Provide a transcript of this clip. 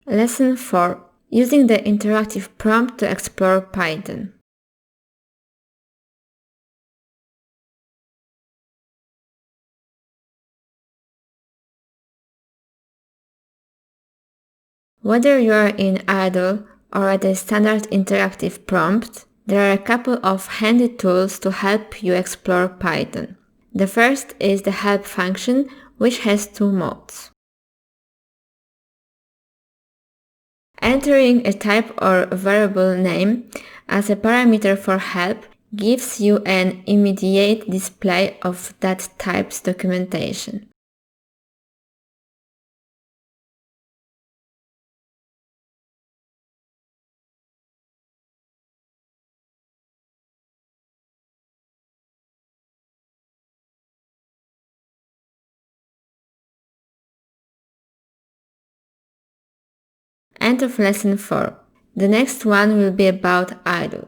Lesson 4. Using the interactive prompt to explore Python. Whether you are in idle or at a standard interactive prompt, there are a couple of handy tools to help you explore Python. The first is the help function, which has two modes. Entering a type or variable name as a parameter for help gives you an immediate display of that type's documentation. End of lesson 4. The next one will be about idle.